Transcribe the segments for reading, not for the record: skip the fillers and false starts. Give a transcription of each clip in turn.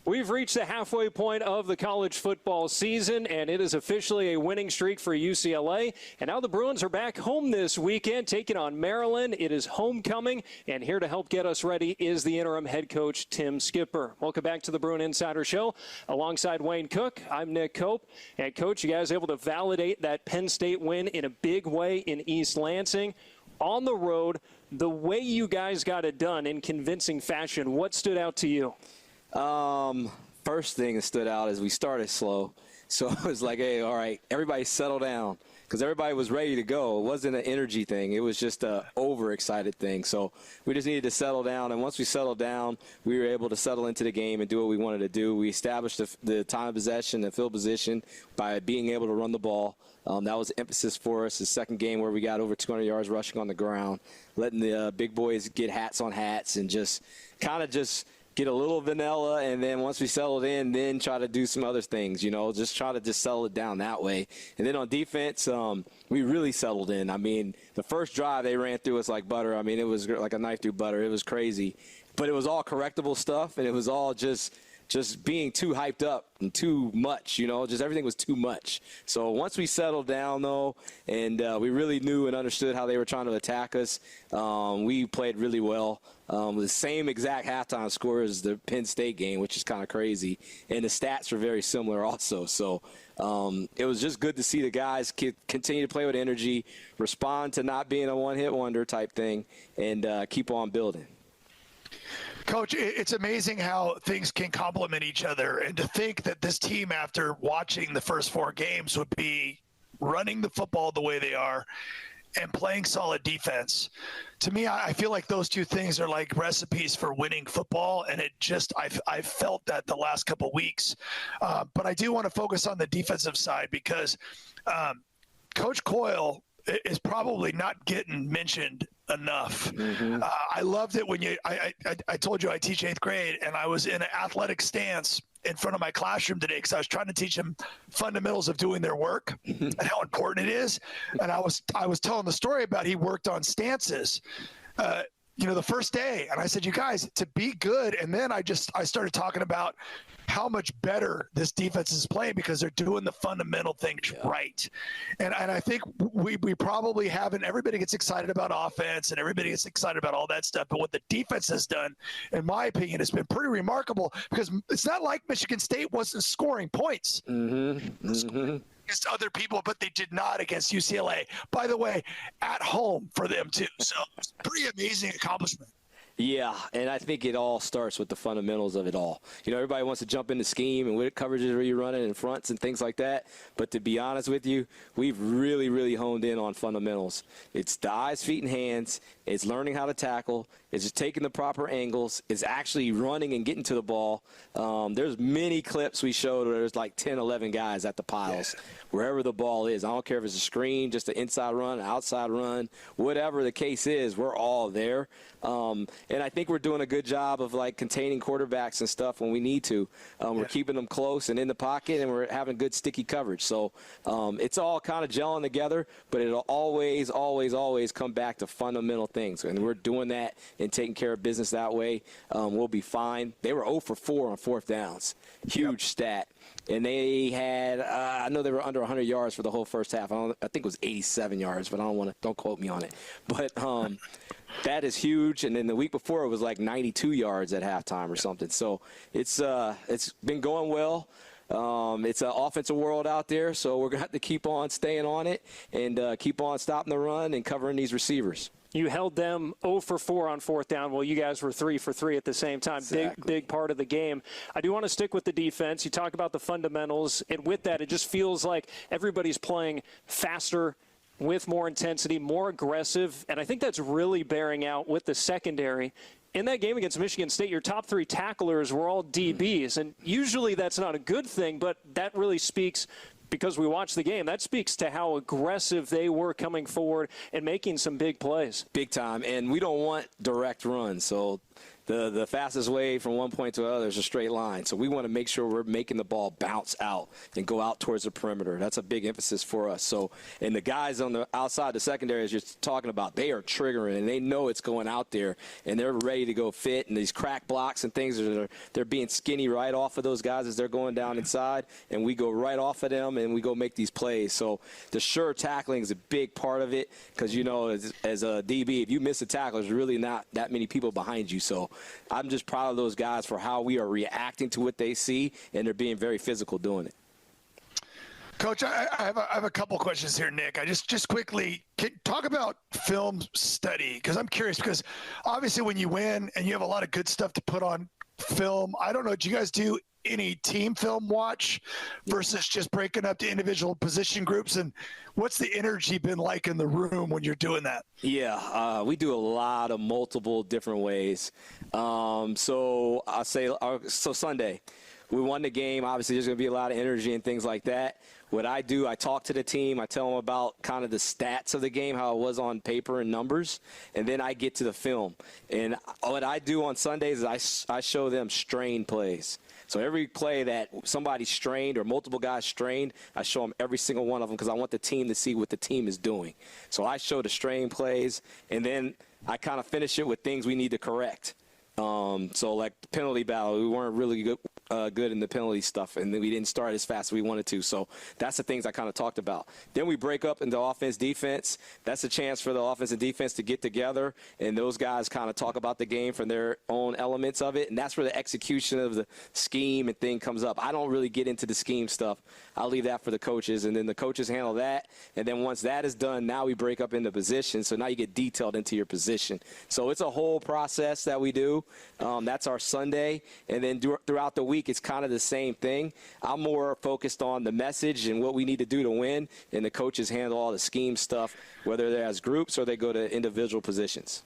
We've reached the halfway point of the college football season, and it is officially a winning streak for UCLA. And now the Bruins are back home this weekend, taking on Maryland. It is homecoming, and here to help get us ready is the interim head coach, Tim Skipper. Welcome back to the Bruin Insider Show. Alongside Wayne Cook, I'm Nick Koop. And, Coach, you guys able to validate that Penn State win in a big way in East Lansing. On the road, the way you guys got it done in convincing fashion, what stood out to you? First thing that stood out is we started slow. So it was like, hey, all right, everybody settle down, because everybody was ready to go. It wasn't an energy thing. It was just a overexcited thing. So we just needed to settle down. And once we settled down, we were able to settle into the game and do what we wanted to do. We established the time of possession and field position by being able to run the ball. That was emphasis for us. The second game where we got over 200 yards rushing on the ground, letting the big boys get hats on hats and just kind of just get a little vanilla, and then once we settled in, then try to do some other things, just try to just settle it down that way. And then on defense, we really settled in. I mean, the first drive they ran through us like butter. I mean, it was like a knife through butter. It was crazy. But it was all correctable stuff, and it was all just being too hyped up and too much, just everything was too much. So once we settled down, though, and we really knew and understood how they were trying to attack us, we played really well. The same exact halftime score as the Penn State game, which is kind of crazy. And the stats were very similar also. So it was just good to see the guys continue to play with energy, respond to not being a one-hit wonder type thing, and keep on building. Coach, it's amazing how things can complement each other. And to think that this team, after watching the first 4 games, would be running the football the way they are and playing solid defense. To me, I feel like those two things are like recipes for winning football, and I've felt that the last couple weeks. But I do want to focus on the defensive side, because Coach Coyle is probably not getting mentioned enough. Mm-hmm. I loved it when I told you I teach 8th grade, and I was in an athletic stance in front of my classroom today because I was trying to teach them fundamentals of doing their work and how important it is. And I was telling the story about he worked on stances, the first day. And I said, you guys, to be good. And then I started talking about how much better this defense is playing because they're doing the fundamental things right. And I think we probably haven't. Everybody gets excited about offense and everybody gets excited about all that stuff. But what the defense has done, in my opinion, has been pretty remarkable, because it's not like Michigan State wasn't scoring points. Mm-hmm. Mm-hmm. Against other people, but they did not against UCLA. By the way, at home for them too. So it's a pretty amazing accomplishment. Yeah, and I think it all starts with the fundamentals of it all. Everybody wants to jump in the scheme and what coverages are you running and fronts and things like that. But to be honest with you, we've really, really honed in on fundamentals. It's the eyes, feet, and hands. It's learning how to tackle. It's just taking the proper angles. It's actually running and getting to the ball. There's many clips we showed where there's like 10, 11 guys at the piles, wherever the ball is. I don't care if it's a screen, just an inside run, an outside run, whatever the case is, we're all there. And I think we're doing a good job of containing quarterbacks and stuff when we need to. We're keeping them close and in the pocket, and we're having good sticky coverage. So it's all kind of gelling together, but it'll always, always, always come back to fundamental things. And we're doing that and taking care of business that way. We'll be fine. They were 0 for 4 on 4th downs. Huge stat. And they had, I know they were under 100 yards for the whole first half. I think it was 87 yards, but don't quote me on it. But that is huge. And then the week before it was like 92 yards at halftime or something. So it's been going well. It's an offensive world out there, so we're going to have to keep on staying on it and keep on stopping the run and covering these receivers. You held them 0 for 4 on 4th down. Well, you guys were 3 for 3 at the same time. Exactly. Big part of the game. I do want to stick with the defense. You talk about the fundamentals, and with that, it just feels like everybody's playing faster, with more intensity, more aggressive, and I think that's really bearing out with the secondary. In that game against Michigan State, your top 3 tacklers were all DBs, and usually that's not a good thing, but that really speaks, because we watched the game, that speaks to how aggressive they were coming forward and making some big plays. Big time, and we don't want direct runs, so the fastest way from one point to another is a straight line. So we want to make sure we're making the ball bounce out and go out towards the perimeter. That's a big emphasis for us. So, and the guys on the outside the secondary, as you're talking about, they are triggering, and they know it's going out there, and they're ready to go fit. And these crack blocks and things, they're being skinny right off of those guys as they're going down inside, and we go right off of them, and we go make these plays. So the sure tackling is a big part of it because, you know, as a DB, if you miss a tackle, there's really not that many people behind you. So I'm just proud of those guys for how we are reacting to what they see, and they're being very physical doing it. Coach, I have a couple questions here, Nick. I just quickly talk about film study, because I'm curious, because obviously when you win and you have a lot of good stuff to put on film, I don't know, do you guys do any team film watch versus just breaking up to individual position groups? And what's the energy been like in the room when you're doing that? Yeah, we do a lot of multiple different ways. So I'll say, so Sunday, we won the game. Obviously, there's going to be a lot of energy and things like that. What I do, I talk to the team. I tell them about kind of the stats of the game, how it was on paper and numbers, and then I get to the film. And what I do on Sundays is I show them strained plays. So every play that somebody strained or multiple guys strained, I show them every single one of them because I want the team to see what the team is doing. So I show the strained plays, and then I kind of finish it with things we need to correct. So like the penalty battle, we weren't really good in the penalty stuff, and then we didn't start as fast as we wanted to. So that's the things I kind of talked about. Then we break up into offense, defense. That's a chance for the offense and defense to get together, and those guys kind of talk about the game from their own elements of it, and that's where the execution of the scheme and thing comes up. I don't really get into the scheme stuff. I'll leave that for the coaches, and then the coaches handle that. And then once that is done, now we break up into positions. So now you get detailed into your position. So it's a whole process that we do. That's our Sunday. And then throughout the week, it's kind of the same thing. I'm more focused on the message and what we need to do to win, and the coaches handle all the scheme stuff, whether they're as groups or they go to individual positions.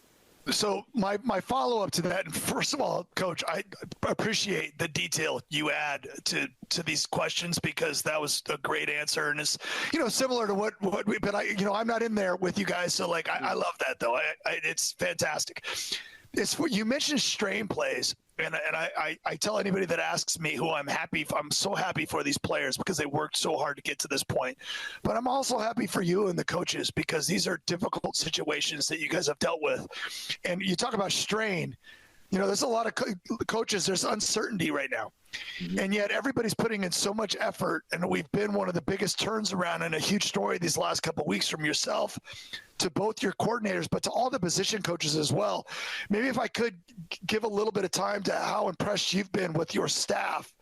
So my follow-up to that, and first of all, Coach, I appreciate the detail you add to these questions, because that was a great answer, and it's, you know, similar to what we, but I'm not in there with you guys, so like I love that though. It's fantastic. It's what you mentioned, strain plays. And I tell anybody that asks me who I'm so happy for these players because they worked so hard to get to this point. But I'm also happy for you and the coaches, because these are difficult situations that you guys have dealt with. And you talk about strain. You know, there's a lot of coaches, there's uncertainty right now. And yet everybody's putting in so much effort, and we've been one of the biggest turns around and a huge story these last couple of weeks from yourself to both your coordinators, but to all the position coaches as well. Maybe if I could give a little bit of time to how impressed you've been with your staff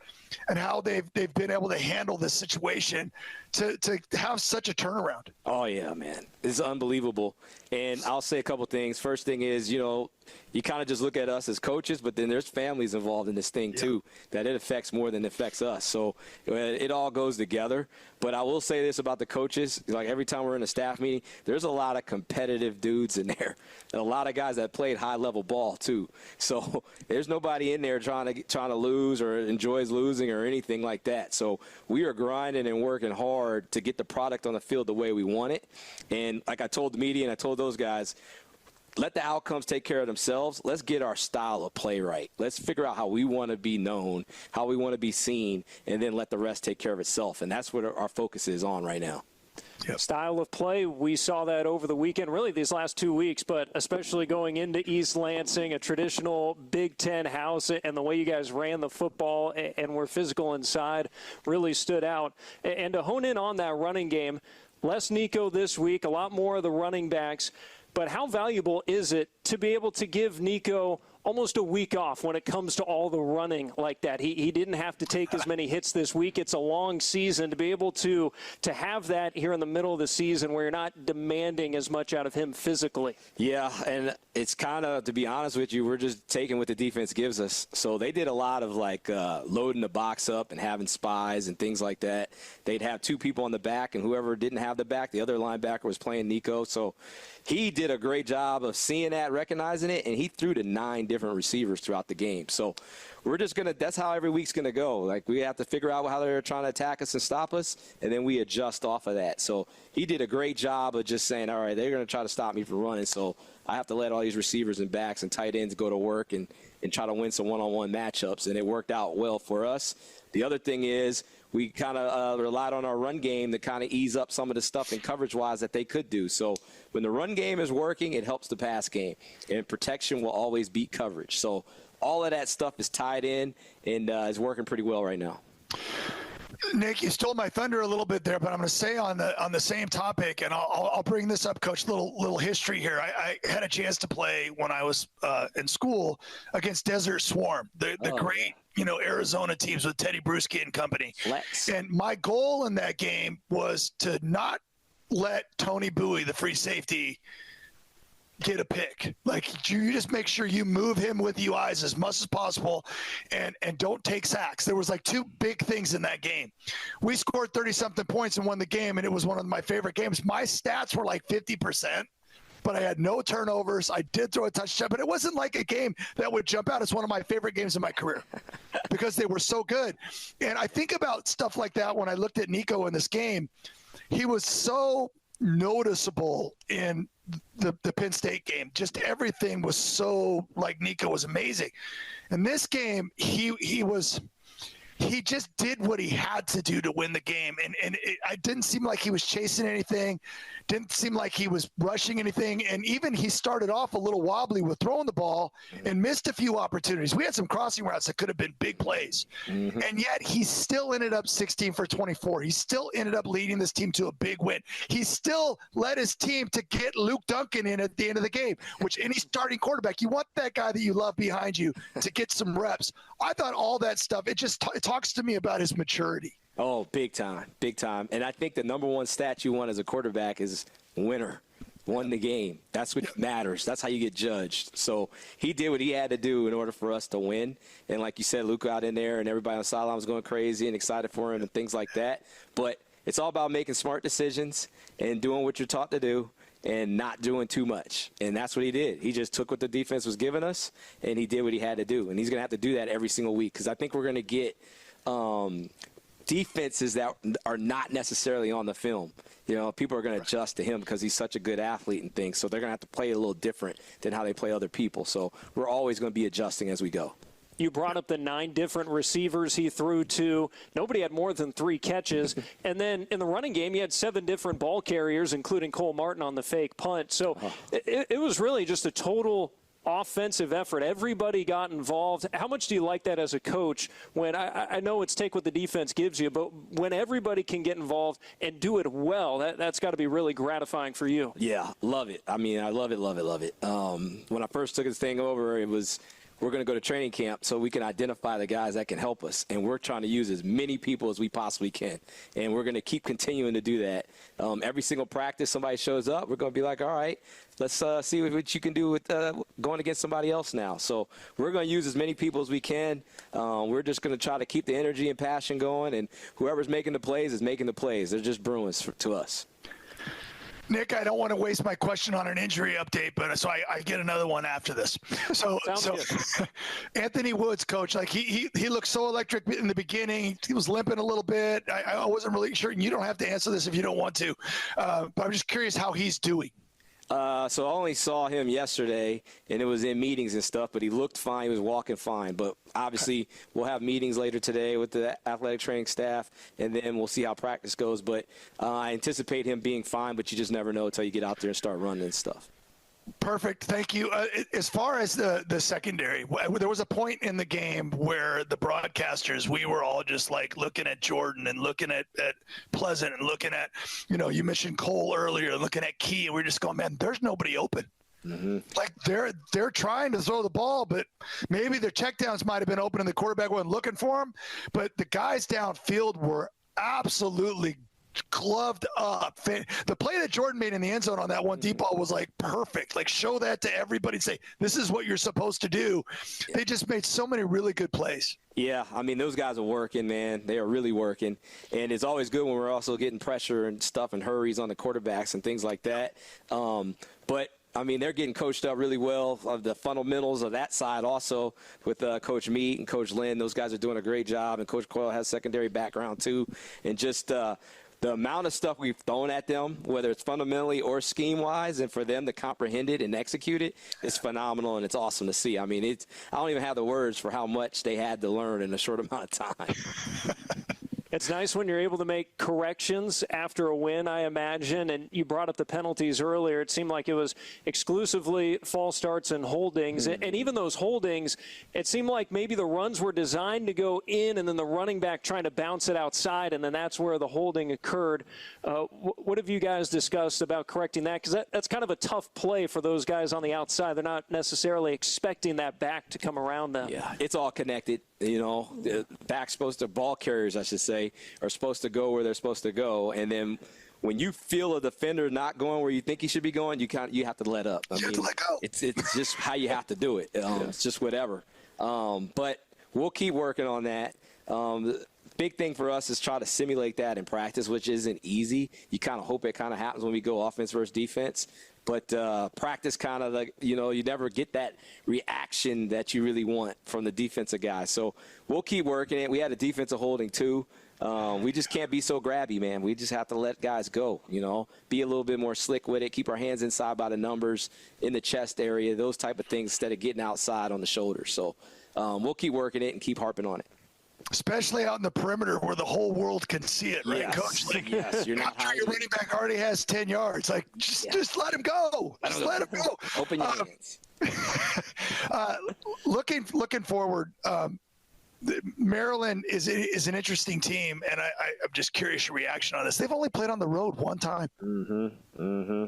and how they've been able to handle this situation to have such a turnaround. Oh, yeah, man. It's unbelievable. And I'll say a couple things. First thing is, you know, you kind of just look at us as coaches, but then there's families involved in this thing too, that it affects more than it affects us. So it all goes together. But I will say this about the coaches. Like every time we're in a staff meeting, there's a lot of competitive dudes in there. And a lot of guys that played high-level ball too. So there's nobody in there trying to lose or enjoys losing or anything like that. So we are grinding and working hard to get the product on the field the way we want it. And like I told the media and I told those guys, let the outcomes take care of themselves. Let's get our style of play right. Let's figure out how we want to be known, how we want to be seen, and then let the rest take care of itself. And that's what our focus is on right now. Yep. Style of play, we saw that over the weekend, really these last 2 weeks, but especially going into East Lansing, a traditional Big Ten house, and the way you guys ran the football and were physical inside really stood out. And to hone in on that running game, less Nico this week, a lot more of the running backs. But how valuable is it to be able to give Nico almost a week off when it comes to all the running like that? He didn't have to take as many hits this week. It's a long season. To be able to have that here in the middle of the season where you're not demanding as much out of him physically. Yeah, and it's kind of, to be honest with you, we're just taking what the defense gives us. So they did a lot of like loading the box up and having spies and things like that. They'd have two people on the back, and whoever didn't have the back, the other linebacker was playing Nico. So he did a great job of seeing that, recognizing it, and he threw to 9 different receivers throughout the game. So that's how every week's going to go. Like, we have to figure out how they're trying to attack us and stop us, and then we adjust off of that. So he did a great job of just saying, all right, they're going to try to stop me from running, so I have to let all these receivers and backs and tight ends go to work and try to win some one-on-one matchups, and it worked out well for us. The other thing is we kind of relied on our run game to kind of ease up some of the stuff in coverage-wise that they could do. So when the run game is working, it helps the pass game, and protection will always beat coverage. So all of that stuff is tied in and is working pretty well right now. Nick, you stole my thunder a little bit there, but I'm going to say on the same topic, and I'll bring this up, Coach. Little history here. I had a chance to play when I was in school against Desert Swarm, the great Arizona teams with Teddy Bruschi and company. Flex. And my goal in that game was to not let Tony Bowie, the free safety, get a pick. Like, you just make sure you move him with you eyes as much as possible and don't take sacks. There was like two big things in that game. We scored 30-something points and won the game, and it was one of my favorite games. My stats were like 50%, but I had no turnovers. I did throw a touchdown, but it wasn't like a game that would jump out. It's one of my favorite games in my career because they were so good. And I think about stuff like that when I looked at Nico in this game. He was so noticeable in the Penn State game. Just everything was so, like, Nico was amazing. In this game, he just did what he had to do to win the game. And it didn't seem like he was chasing anything, didn't seem like he was rushing anything. And even he started off a little wobbly with throwing the ball and missed a few opportunities. We had some crossing routes that could have been big plays. Mm-hmm. And yet he still ended up 16 for 24. He still ended up leading this team to a big win. He still led his team to get Luke Duncan in at the end of the game, which any starting quarterback, you want that guy that you love behind you to get some reps. I thought all that stuff, it talks to me about his maturity. Oh, big time, big time. And I think the number one stat you want as a quarterback is winner. Won the game. That's what matters. That's how you get judged. So he did what he had to do in order for us to win. And like you said, Luke out in there and everybody on the sideline was going crazy and excited for him and things like that. But it's all about making smart decisions and doing what you're taught to do and not doing too much. And that's what he did. He just took what the defense was giving us, and he did what he had to do. And he's going to have to do that every single week because I think we're going to get defenses that are not necessarily on the film. People are going to adjust to him because he's such a good athlete and things. So they're going to have to play it a little different than how they play other people. So we're always going to be adjusting as we go. You brought up the 9 different receivers he threw to. Nobody had more than 3 catches. And then in the running game, you had 7 different ball carriers, including Cole Martin on the fake punt. So it was really just a total offensive effort. Everybody got involved. How much do you like that as a coach when I know it's take what the defense gives you, but when everybody can get involved and do it well, that's got to be really gratifying for you. Yeah, love it. I mean, I love it. When I first took this thing over, it was we're going to go to training camp so we can identify the guys that can help us. And we're trying to use as many people as we possibly can. And we're going to keep continuing to do that. Every single practice somebody shows up, we're going to be like, all right, let's see what you can do with going against somebody else now. So we're going to use as many people as we can. We're just going to try to keep the energy and passion going. And whoever's making the plays is making the plays. They're just Bruins to us. Nick, I don't want to waste my question on an injury update, but so I get another one after this. So Anthony Woods, coach, like he looked so electric in the beginning. He was limping a little bit. I wasn't really sure. And you don't have to answer this if you don't want to, but I'm just curious how he's doing. So I only saw him yesterday, and it was in meetings and stuff, but he looked fine. He was walking fine. But obviously we'll have meetings later today with the athletic training staff, and then we'll see how practice goes. But I anticipate him being fine, but you just never know until you get out there and start running and stuff. Perfect. Thank you. As far as the secondary, there was a point in the game where the broadcasters, we were all just like looking at Jordan and looking at Pleasant and looking at, you mentioned Cole earlier, looking at Key, and we're just going, man, there's nobody open. Mm-hmm. Like they're trying to throw the ball, but maybe their checkdowns might have been open and the quarterback wasn't looking for them. But the guys downfield were absolutely gloved up. The play that Jordan made in the end zone on that one deep ball was like perfect. Like show that to everybody. Say this is what you're supposed to do. They just made so many really good plays. Yeah, I mean those guys are working, man. They are really working, and it's always good when we're also getting pressure and stuff and hurries on the quarterbacks and things like that. But I mean, they're getting coached up really well. Of the fundamentals of that side also with Coach Meat and Coach Lynn. Those guys are doing a great job, and Coach Coyle has secondary background too. And just the amount of stuff we've thrown at them, whether it's fundamentally or scheme-wise, and for them to comprehend it and execute it, is phenomenal, and it's awesome to see. I mean, I don't even have the words for how much they had to learn in a short amount of time. It's nice when you're able to make corrections after a win, I imagine. And you brought up the penalties earlier. It seemed like it was exclusively false starts and holdings. And even those holdings, it seemed like maybe the runs were designed to go in and then the running back trying to bounce it outside, and then that's where the holding occurred. What have you guys discussed about correcting that? Because that's kind of a tough play for those guys on the outside. They're not necessarily expecting that back to come around them. Yeah, it's all connected. You know, the back's supposed to, ball carriers, I should say, are supposed to go where they're supposed to go. And then when you feel a defender not going where you think he should be going, you have to let up. I mean, have to let go. It's just how you have to do it. It's just whatever. But we'll keep working on that. The big thing for us is try to simulate that in practice, which isn't easy. You kind of hope it kind of happens when we go offense versus defense. But practice kind of like, you never get that reaction that you really want from the defensive guys. So we'll keep working it. We had a defensive holding too. We just can't be so grabby, man. We just have to let guys go, be a little bit more slick with it, keep our hands inside by the numbers in the chest area, those type of things instead of getting outside on the shoulders. So we'll keep working it and keep harping on it. Especially out in the perimeter where the whole world can see it, right, Yes. Coach? Like, yes, you're not after your running back already has 10 yards. Like, just let him go. Just let him go. Open your hands. Looking forward, Maryland is an interesting team, and I'm just curious your reaction on this. They've only played on the road one time.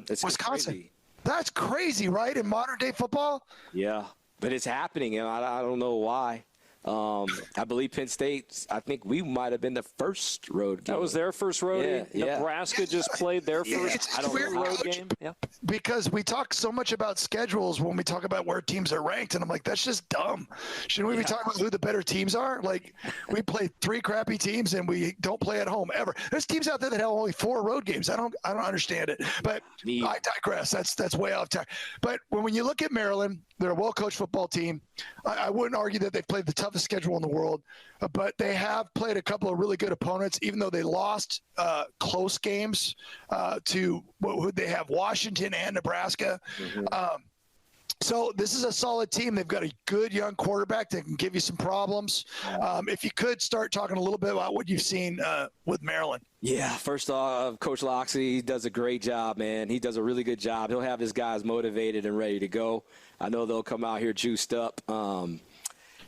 It's Wisconsin. crazy. That's crazy, right, in modern-day football? Yeah, but it's happening, and I don't know why. I believe Penn State, I think we might have been the first road game. That was their first road game. Yeah. Nebraska just played their first It's weird, road Coach, game. Yeah. because we talk so much about schedules when we talk about where teams are ranked, and I'm like, that's just dumb. Shouldn't we be talking about who the better teams are? Like, we play 3 crappy teams, and we don't play at home ever. There's teams out there that have only 4 road games. I don't understand it, but I digress. That's way off track. But when you look at Maryland, they're a well-coached football team. I wouldn't argue that they've played the toughest schedule in the world, but they have played a couple of really good opponents, even though they lost close games to who they have, Washington and Nebraska. So this is a solid team. They've got a good young quarterback that can give you some problems. If you could start talking a little bit about what you've seen with Maryland. Yeah, first off, Coach Loxley does a great job, man. He does a really good job. He'll have his guys motivated and ready to go. I know they'll come out here juiced up.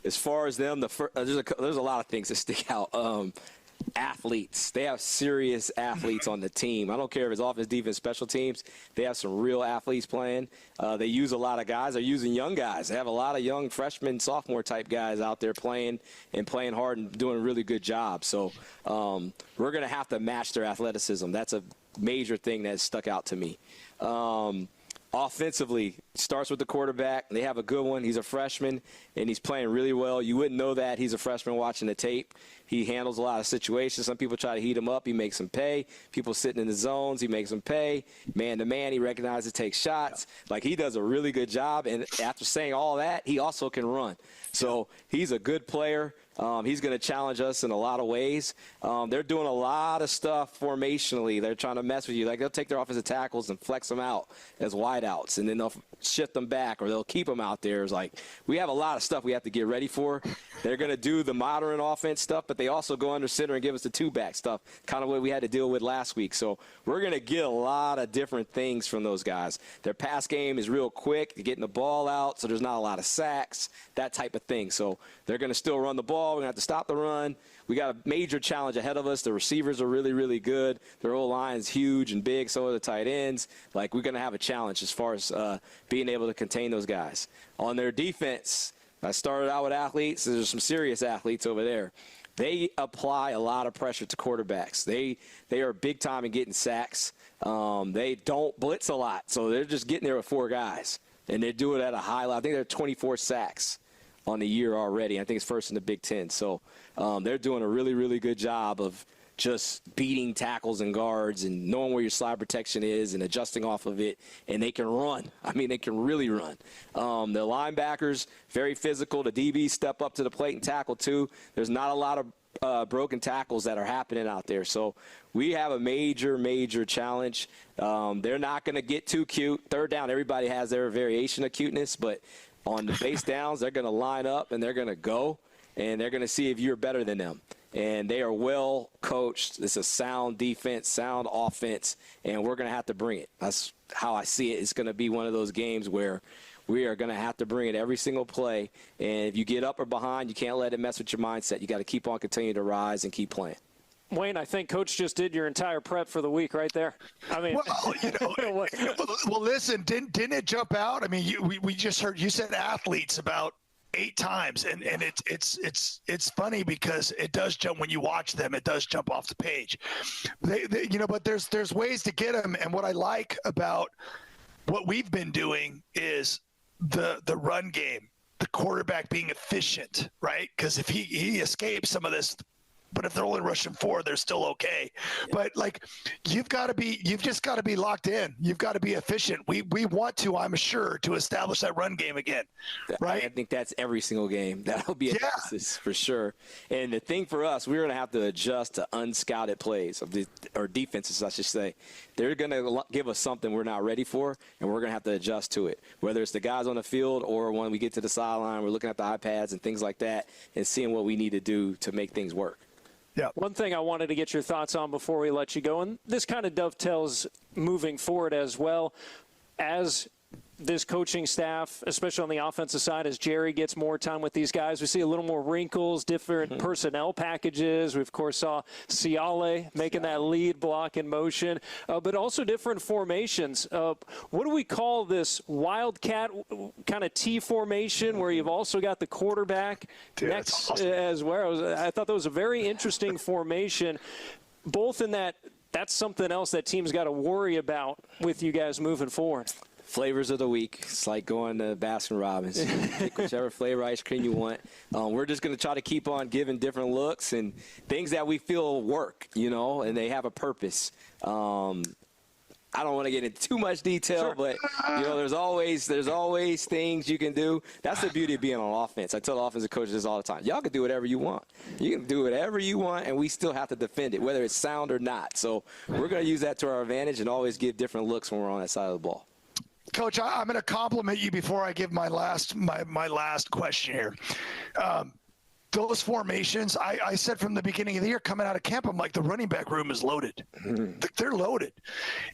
As far as them, there's a lot of things that stick out. Athletes. They have serious athletes on the team. I don't care if it's offense, defense, special teams. They have some real athletes playing. They use a lot of guys. They're using young guys. They have a lot of young freshman, sophomore type guys out there playing hard and doing a really good job. So we're going to have to match their athleticism. That's a major thing that stuck out to me. Offensively, starts with the quarterback. They have a good one. He's a freshman, and he's playing really well. You wouldn't know that he's a freshman watching the tape. He handles a lot of situations. Some people try to heat him up. He makes them pay. People sitting in the zones, he makes them pay. Man-to-man, he recognizes, takes shots. Like, he does a really good job, and after saying all that, he also can run. So he's a good player. He's going to challenge us in a lot of ways. They're doing a lot of stuff formationally. They're trying to mess with you. Like, they'll take their offensive tackles and flex them out as wideouts, and then they'll shift them back, or they'll keep them out there. It's like, we have a lot of stuff we have to get ready for. They're going to do the modern offense stuff, but they also go under center and give us the 2-back stuff, kind of what we had to deal with last week. So we're going to get a lot of different things from those guys. Their pass game is real quick. They're getting the ball out, so there's not a lot of sacks, that type of thing. So they're going to still run the ball. We're going to have to stop the run. We got a major challenge ahead of us. The receivers are really, really good. Their O-line is huge and big. So are the tight ends. Like, we're going to have a challenge as far as being able to contain those guys. On their defense, I started out with athletes. There's some serious athletes over there. They apply a lot of pressure to quarterbacks. They are big time in getting sacks. They don't blitz a lot. So they're just getting there with 4 guys. And they do it at a high level. I think they're 24 sacks on the year already. I think it's first in the Big Ten. So they're doing a really, really good job of just beating tackles and guards and knowing where your slide protection is and adjusting off of it, and they can run. I mean, they can really run. The linebackers, very physical. The DBs step up to the plate and tackle, too. There's not a lot of broken tackles that are happening out there. So we have a major, major challenge. They're not going to get too cute. Third down, everybody has their variation of cuteness, but on the base downs, they're going to line up and they're going to go, and they're going to see if you're better than them. And they are well coached. It's a sound defense, sound offense, and we're going to have to bring it. That's how I see it. It's going to be one of those games where we are going to have to bring it every single play. And if you get up or behind, you can't let it mess with your mindset. You got to keep on continuing to rise and keep playing. Wayne, I think Coach just did your entire prep for the week right there. I mean, well, listen, didn't it jump out? I mean, we just heard you said athletes about 8 times, and it's funny because it does jump when you watch them. It does jump off the page. But there's ways to get them. And what I like about what we've been doing is the run game, the quarterback being efficient, right? Because if he escapes some of this. But if they're only rushing 4, they're still okay. But you've just got to be locked in. You've got to be efficient. We want to, I'm sure, to establish that run game again, right? I think that's every single game. That'll be an emphasis for sure. And the thing for us, we're going to have to adjust to unscouted plays or defenses, I should say. They're going to give us something we're not ready for, and we're going to have to adjust to it. Whether it's the guys on the field or when we get to the sideline, we're looking at the iPads and things like that and seeing what we need to do to make things work. Yeah. One thing I wanted to get your thoughts on before we let you go, and this kind of dovetails moving forward as well, as this coaching staff, especially on the offensive side, as Jerry gets more time with these guys, we see a little more wrinkles, different personnel packages. We, of course, saw Ciale making that lead block in motion, but also different formations. What do we call this wildcat kind of T formation where you've also got the quarterback next as well? I thought that was a very interesting formation, both in that's something else that teams got to worry about with you guys moving forward. Flavors of the week. It's like going to Baskin Robbins. Pick whichever flavor ice cream you want. We're just going to try to keep on giving different looks and things that we feel work, and they have a purpose. I don't want to get into too much detail, but there's always things you can do. That's the beauty of being on offense. I tell the offensive coaches this all the time. Y'all can do whatever you want. You can do whatever you want, and we still have to defend it, whether it's sound or not. So we're going to use that to our advantage and always give different looks when we're on that side of the ball. Coach, I'm going to compliment you before I give my last question here. Those formations, I said from the beginning of the year, coming out of camp, I'm like, the running back room is loaded. They're loaded.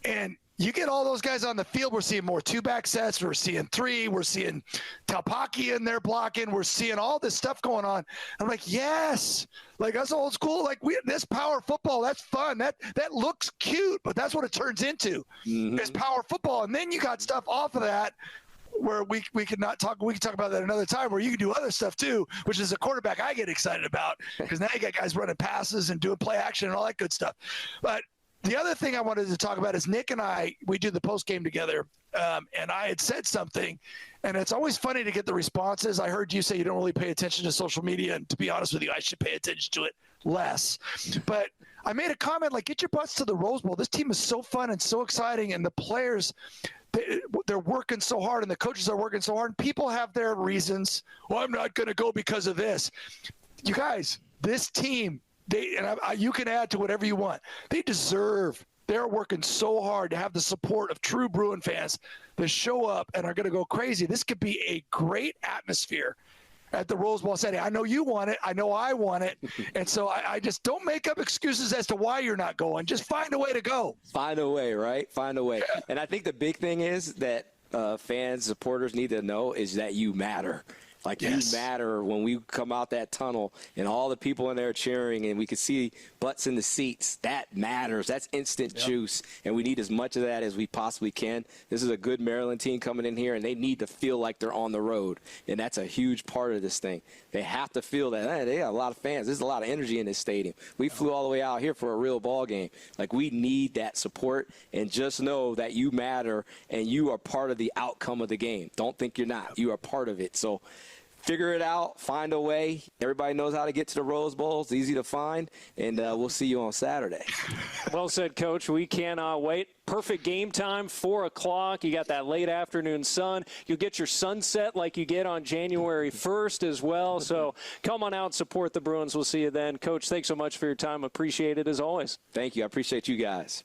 And you get all those guys on the field, we're seeing more 2-back sets, we're seeing 3, we're seeing Talpaki in there blocking, we're seeing all this stuff going on. I'm like, yes, that's old school. This power football, that's fun. That looks cute, but that's what it turns into. It's power football. And then you got stuff off of that where we can talk about that another time, where you can do other stuff too, which is a quarterback I get excited about, because now you got guys running passes and doing play action and all that good stuff. But the other thing I wanted to talk about is Nick and we do the post game together, and I had said something, and it's always funny to get the responses. I heard you say you don't really pay attention to social media, and to be honest with you, I should pay attention to it less. But I made a comment like, get your butts to the Rose Bowl. This team is so fun and so exciting, and the players, they're working so hard, and the coaches are working so hard, and people have their reasons. Well, I'm not going to go because of this. You guys, this team, you can add to whatever you want. They're working so hard to have the support of true Bruin fans that show up and are going to go crazy. This could be a great atmosphere at the Rose Bowl setting. I know you want it. I know I want it. And so I just don't make up excuses as to why you're not going. Just find a way to go. Find a way, right? Find a way. Yeah. And I think the big thing is that fans, supporters need to know is that you matter. You matter when we come out that tunnel and all the people in there cheering and we can see butts in the seats. That matters. That's instant juice, and we need as much of that as we possibly can. This is a good Maryland team coming in here, and they need to feel like they're on the road, and that's a huge part of this thing. They have to feel that they got a lot of fans. There's a lot of energy in this stadium. We flew all the way out here for a real ball game. We need that support, and just know that you matter and you are part of the outcome of the game. Don't think you're not. You are part of it. So figure it out, find a way. Everybody knows how to get to the Rose Bowl. It's easy to find, and we'll see you on Saturday. Well said, Coach. We cannot wait. Perfect game time, 4 o'clock. You got that late afternoon sun. You'll get your sunset like you get on January 1st as well. So come on out and support the Bruins. We'll see you then. Coach, thanks so much for your time. Appreciate it as always. Thank you. I appreciate you guys.